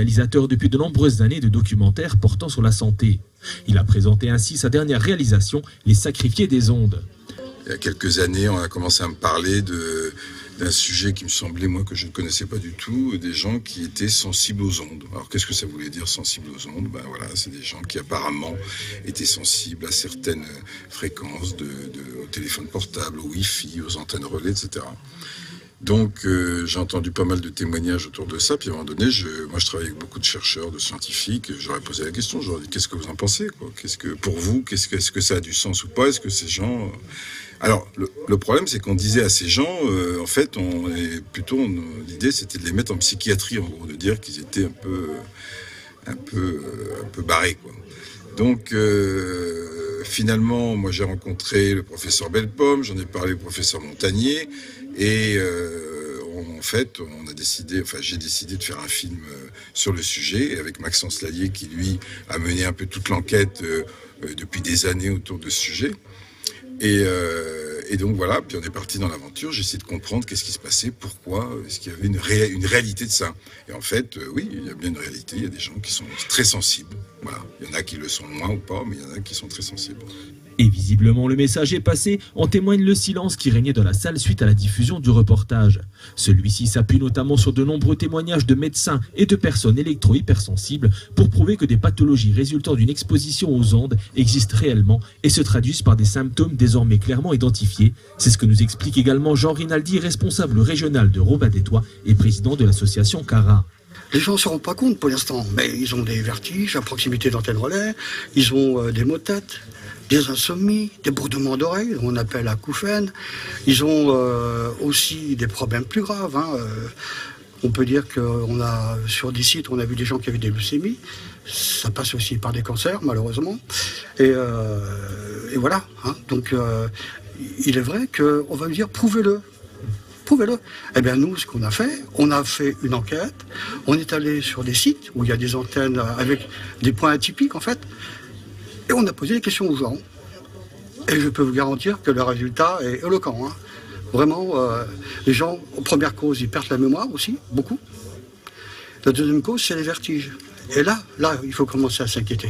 réalisateur depuis de nombreuses années de documentaires portant sur la santé. Il a présenté ainsi sa dernière réalisation, Les Sacrifiés des ondes. Il y a quelques années, on a commencé à me parler d'un sujet qui me semblait, moi, que je ne connaissais pas du tout, des gens qui étaient sensibles aux ondes. Alors, qu'est-ce que ça voulait dire, sensibles aux ondes? Ben voilà, c'est des gens qui apparemment étaient sensibles à certaines fréquences au téléphone portable, au Wi-Fi, aux antennes relais, etc. Donc, j'ai entendu pas mal de témoignages autour de ça. Puis à un moment donné, moi, je travaille avec beaucoup de chercheurs, de scientifiques. Je leur ai posé la question. Je leur ai dit, qu'est-ce que vous en pensez, quoi? Pour vous, est-ce que ça a du sens ou pas? Est-ce que ces gens... Alors, le problème, c'est qu'on disait à ces gens, en fait, l'idée, c'était de les mettre en psychiatrie, en gros, de dire qu'ils étaient un peu barrés, quoi. Donc, finalement, moi, j'ai rencontré le professeur Bellepomme, j'en ai parlé au professeur Montagnier, et en fait, j'ai décidé de faire un film sur le sujet, avec Maxence Lallier, qui, lui, a mené un peu toute l'enquête depuis des années autour de ce sujet. Et donc voilà, puis on est parti dans l'aventure, j'ai essayé de comprendre qu'est-ce qui se passait, pourquoi, est-ce qu'il y avait une réalité de ça. Et en fait, oui, il y a bien une réalité, il y a des gens qui sont très sensibles. Voilà, il y en a qui le sont moins ou pas, mais il y en a qui sont très sensibles. Et visiblement le message est passé, en témoigne le silence qui régnait dans la salle suite à la diffusion du reportage. Celui-ci s'appuie notamment sur de nombreux témoignages de médecins et de personnes électro-hypersensibles pour prouver que des pathologies résultant d'une exposition aux ondes existent réellement et se traduisent par des symptômes désormais clairement identifiés. C'est ce que nous explique également Jean Rinaldi, responsable régional de Roubaix-des-Tois et président de l'association CARA. Les gens ne se rendent pas compte pour l'instant, mais ils ont des vertiges à proximité d'antennes relais, ils ont des maux de tête, des insomnies, des bourdements d'oreilles, on appelle acouphènes. Ils ont aussi des problèmes plus graves. On peut dire qu'on a, sur des sites, on a vu des gens qui avaient des leucémies. Ça passe aussi par des cancers, malheureusement. Et voilà. Donc, il est vrai qu'on va me dire, prouvez-le. Prouvez-le. Eh bien, nous, ce qu'on a fait une enquête. On est allé sur des sites où il y a des antennes avec des points atypiques, en fait. Et on a posé des questions aux gens. Et je peux vous garantir que le résultat est éloquent. Vraiment, les gens, en première cause, ils perdent la mémoire aussi, beaucoup. La deuxième cause, c'est les vertiges. Et là, il faut commencer à s'inquiéter.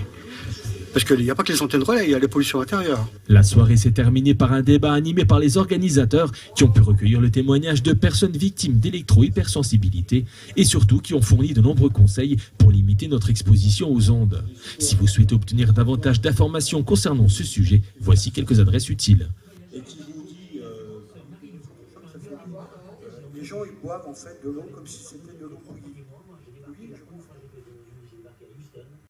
Parce qu'il n'y a pas que les antennes relais, il y a les pollutions intérieures. La soirée s'est terminée par un débat animé par les organisateurs qui ont pu recueillir le témoignage de personnes victimes d'électro-hypersensibilité et surtout qui ont fourni de nombreux conseils pour limiter notre exposition aux ondes. Si vous souhaitez obtenir davantage d'informations concernant ce sujet, voici quelques adresses utiles. Et qui vous dit, les gens ils boivent en fait de l'eau comme si c'était de l'eau bouillie.